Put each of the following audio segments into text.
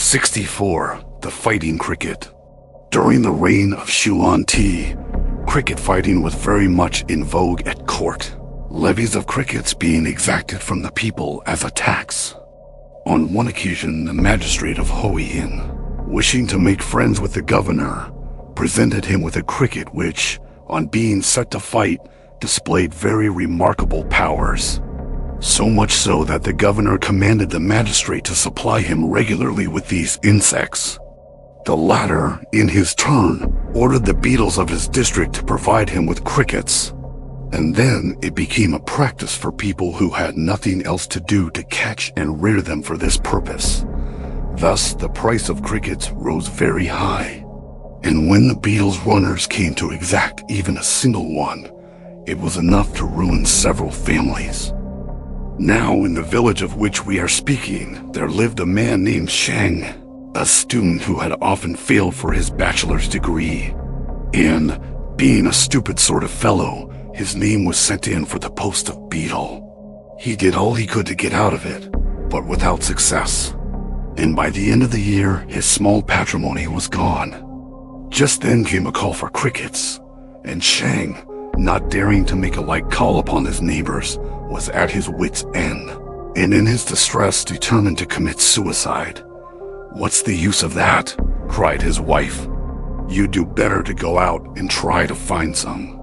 64. The Fighting Cricket. During the reign of Xuan Ti, cricket fighting was very much in vogue at court, levies of crickets being exacted from the people as a tax. On one occasion, the magistrate of Huiyin, wishing to make friends with the governor, presented him with a cricket which, on being set to fight, displayed very remarkable powers. So much so that the governor commanded the magistrate to supply him regularly with these insects. The latter, in his turn, ordered the beetles of his district to provide him with crickets. And then it became a practice for people who had nothing else to do to catch and rear them for this purpose. Thus, the price of crickets rose very high. And when the beetles' runners came to exact even a single one, it was enough to ruin several families. Now, in the village of which we are speaking, there lived a man named Shang, a student who had often failed for his bachelor's degree. And, being a stupid sort of fellow, his name was sent in for the post of beetle. He did all he could to get out of it, but without success. And by the end of the year, his small patrimony was gone. Just then came a call for crickets, and Shang, not daring to make a light call upon his neighbors, was at his wit's end, and in his distress determined to commit suicide. "What's the use of that?" cried his wife. "You do better to go out and try to find some."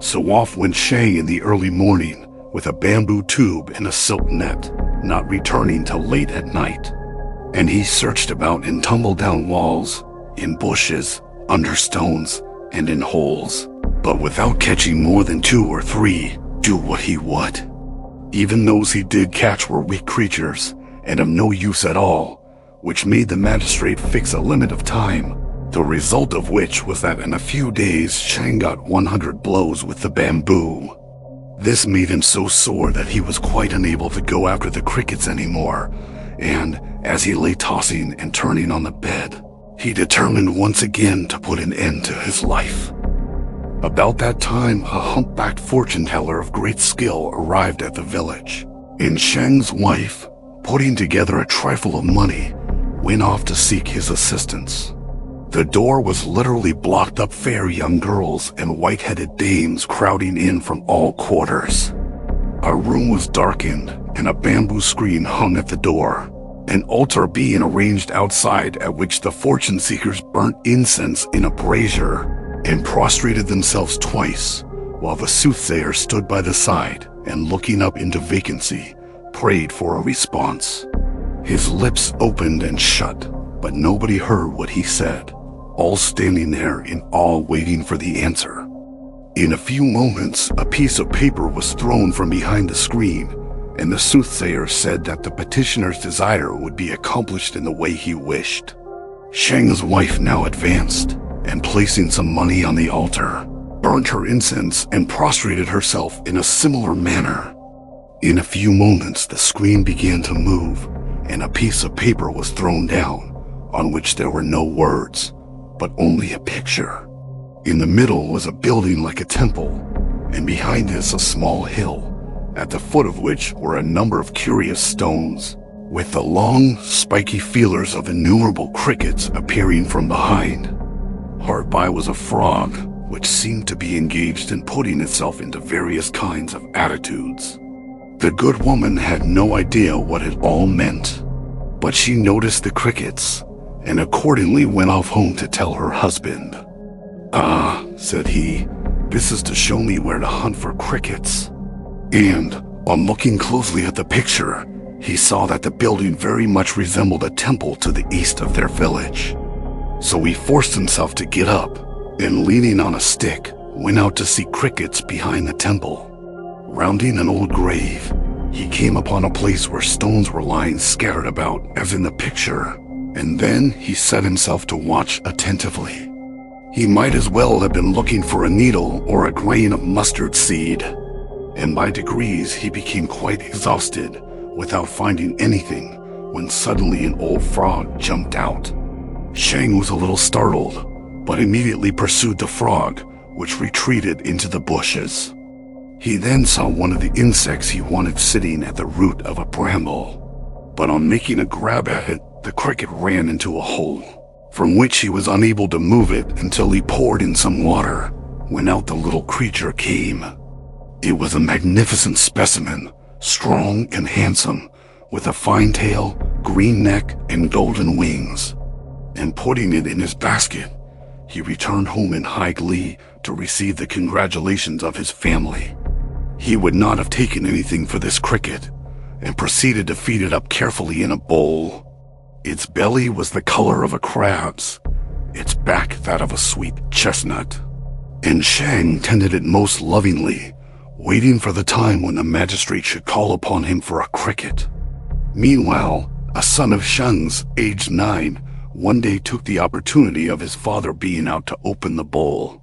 So off went Shang in the early morning with a bamboo tube and a silk net, not returning till late at night. And he searched about in tumble-down walls, in bushes, under stones, and in holes, but without catching more than 2 or 3, do what he would. Even those he did catch were weak creatures, and of no use at all, which made the magistrate fix a limit of time, the result of which was that in a few days Shang got 100 blows with the bamboo. This made him so sore that he was quite unable to go after the crickets anymore, and, as he lay tossing and turning on the bed, he determined once again to put an end to his life. About that time, a humpbacked fortune-teller of great skill arrived at the village, and Shang's wife, putting together a trifle of money, went off to seek his assistance. The door was literally blocked up, fair young girls and white-headed dames crowding in from all quarters. Our room was darkened, and a bamboo screen hung at the door, an altar being arranged outside at which the fortune-seekers burnt incense in a brazier and prostrated themselves twice, while the soothsayer stood by the side and, looking up into vacancy, prayed for a response. His lips opened and shut, but nobody heard what he said, all standing there in awe waiting for the answer. In a few moments, a piece of paper was thrown from behind the screen, and the soothsayer said that the petitioner's desire would be accomplished in the way he wished. Shang's wife now advanced, and placing some money on the altar, burnt her incense and prostrated herself in a similar manner. In a few moments, the screen began to move, and a piece of paper was thrown down, on which there were no words, but only a picture. In the middle was a building like a temple, and behind this a small hill, at the foot of which were a number of curious stones, with the long, spiky feelers of innumerable crickets appearing from behind. Hard by was a frog, which seemed to be engaged in putting itself into various kinds of attitudes. The good woman had no idea what it all meant, but she noticed the crickets, and accordingly went off home to tell her husband. "Ah," said he, "this is to show me where to hunt for crickets." And, on looking closely at the picture, he saw that the building very much resembled a temple to the east of their village. So he forced himself to get up, and leaning on a stick, went out to see crickets behind the temple. Rounding an old grave, he came upon a place where stones were lying scattered about, as in the picture, and then he set himself to watch attentively. He might as well have been looking for a needle or a grain of mustard seed, and by degrees he became quite exhausted without finding anything, when suddenly an old frog jumped out. Shang was a little startled, but immediately pursued the frog, which retreated into the bushes. He then saw one of the insects he wanted sitting at the root of a bramble, but on making a grab at it, the cricket ran into a hole, from which he was unable to move it until he poured in some water, when out the little creature came. It was a magnificent specimen, strong and handsome, with a fine tail, green neck, and golden wings. And putting it in his basket, he returned home in high glee to receive the congratulations of his family. He would not have taken anything for this cricket, and proceeded to feed it up carefully in a bowl. Its belly was the color of a crab's, its back that of a sweet chestnut. And Shang tended it most lovingly, waiting for the time when the magistrate should call upon him for a cricket. Meanwhile, a son of Shang's, aged 9, one day took the opportunity of his father being out to open the bowl.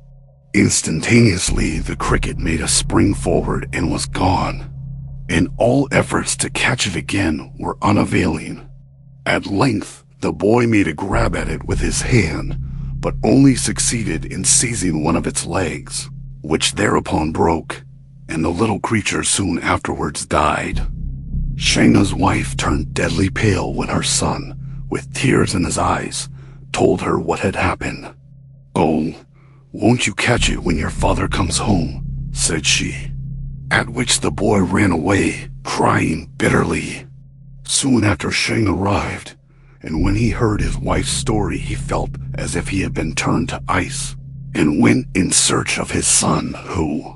Instantaneously, the cricket made a spring forward and was gone, and all efforts to catch it again were unavailing. At length, the boy made a grab at it with his hand, but only succeeded in seizing one of its legs, which thereupon broke, and the little creature soon afterwards died. Shang's wife turned deadly pale when her son, with tears in his eyes, told her what had happened. "Oh, won't you catch it when your father comes home?" said she. At which the boy ran away, crying bitterly. Soon after Shang arrived, and when he heard his wife's story, he felt as if he had been turned to ice, and went in search of his son, who,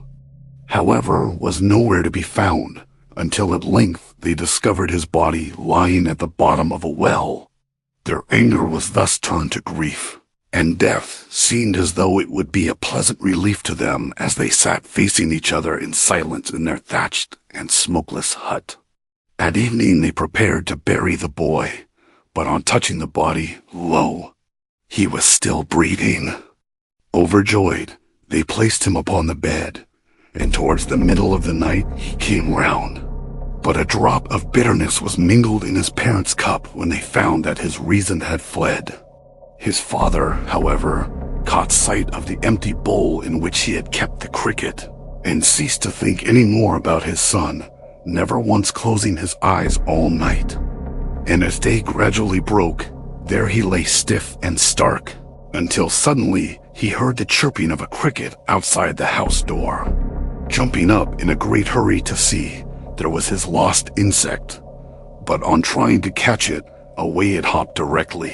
however, was nowhere to be found, until at length they discovered his body lying at the bottom of a well. Their anger was thus turned to grief, and death seemed as though it would be a pleasant relief to them as they sat facing each other in silence in their thatched and smokeless hut. At evening they prepared to bury the boy, but on touching the body, lo, he was still breathing. Overjoyed, they placed him upon the bed, and towards the middle of the night he came round. But a drop of bitterness was mingled in his parents' cup when they found that his reason had fled. His father, however, caught sight of the empty bowl in which he had kept the cricket, and ceased to think any more about his son, never once closing his eyes all night. And as day gradually broke, there he lay stiff and stark, until suddenly he heard the chirping of a cricket outside the house door. Jumping up in a great hurry to see, there was his lost insect, but on trying to catch it, away it hopped directly.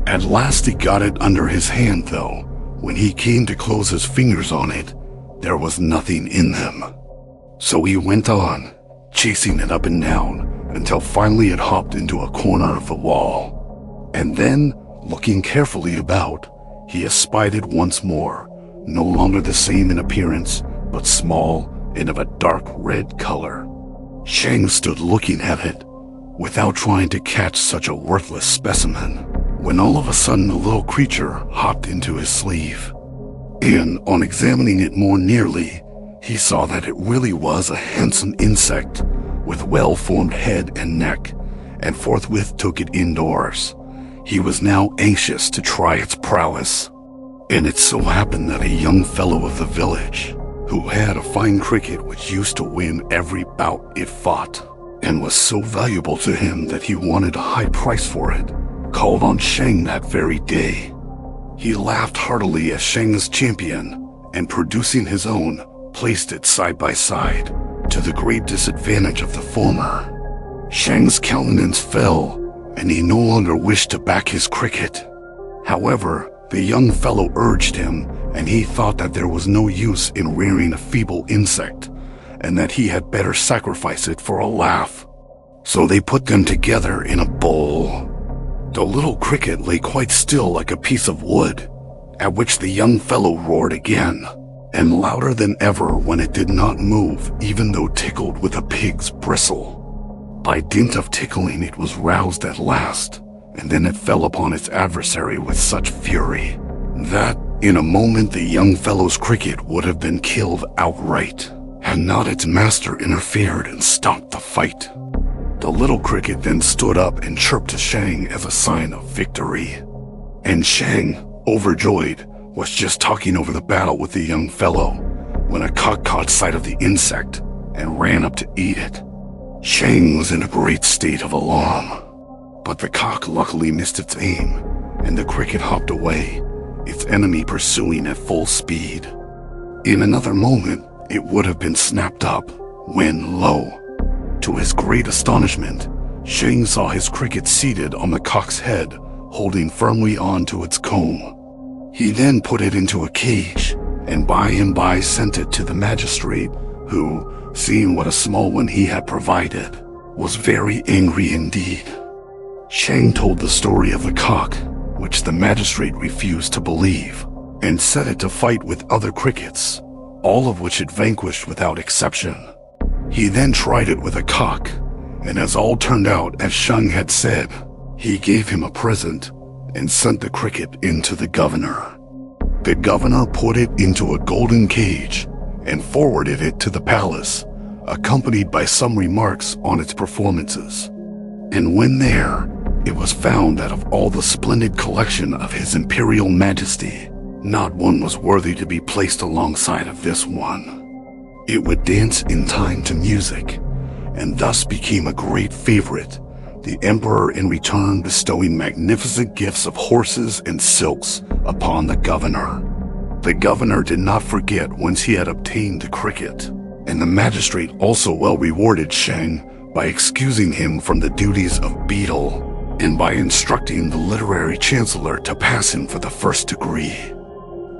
At last he got it under his hand, though, when he came to close his fingers on it, there was nothing in them. So he went on, chasing it up and down, until finally it hopped into a corner of the wall. And then, looking carefully about, he espied it once more, no longer the same in appearance, but small and of a dark red color. Shang stood looking at it, without trying to catch such a worthless specimen, when all of a sudden the little creature hopped into his sleeve. And on examining it more nearly, he saw that it really was a handsome insect, with well-formed head and neck, and forthwith took it indoors. He was now anxious to try its prowess. And it so happened that a young fellow of the village, who had a fine cricket which used to win every bout it fought, and was so valuable to him that he wanted a high price for it, called on Shang that very day. He laughed heartily as Shang's champion, and producing his own, placed it side by side, to the great disadvantage of the former. Shang's countenance fell, and he no longer wished to back his cricket. However, the young fellow urged him, and he thought that there was no use in rearing a feeble insect, and that he had better sacrifice it for a laugh. So they put them together in a bowl. The little cricket lay quite still like a piece of wood, at which the young fellow roared again, and louder than ever when it did not move, even though tickled with a pig's bristle. By dint of tickling it was roused at last, and then it fell upon its adversary with such fury that in a moment the young fellow's cricket would have been killed outright, had not its master interfered and stopped the fight. The little cricket then stood up and chirped to Shang as a sign of victory. And Shang, overjoyed, was just talking over the battle with the young fellow, when a cock caught sight of the insect and ran up to eat it. Shang was in a great state of alarm, But the cock luckily missed its aim, and the cricket hopped away, its enemy pursuing at full speed. In another moment, it would have been snapped up, when lo! To his great astonishment, Shang saw his cricket seated on the cock's head, holding firmly onto its comb. He then put it into a cage, and by and by sent it to the magistrate, who, seeing what a small one he had provided, was very angry indeed. Shang told the story of the cock, which the magistrate refused to believe, and set it to fight with other crickets, all of which it vanquished without exception. He then tried it with a cock, and as all turned out as Shang had said, he gave him a present and sent the cricket into the governor. The governor put it into a golden cage and forwarded it to the palace, accompanied by some remarks on its performances. And when there, it was found that of all the splendid collection of His Imperial Majesty, not one was worthy to be placed alongside of this one. It would dance in time to music, and thus became a great favorite, the emperor in return bestowing magnificent gifts of horses and silks upon the governor. The governor did not forget whence he had obtained the cricket, and the magistrate also well rewarded Shang by excusing him from the duties of beadle, and by instructing the literary chancellor to pass him for the first degree.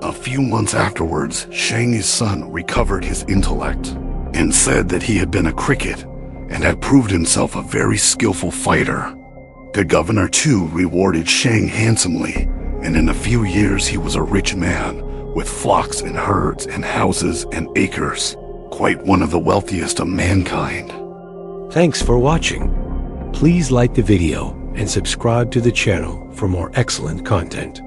A few months afterwards, Shang's son recovered his intellect, and said that he had been a cricket, and had proved himself a very skillful fighter. The governor too rewarded Shang handsomely, and in a few years he was a rich man, with flocks and herds and houses and acres, quite one of the wealthiest of mankind. Thanks for watching. Please like the video and subscribe to the channel for more excellent content.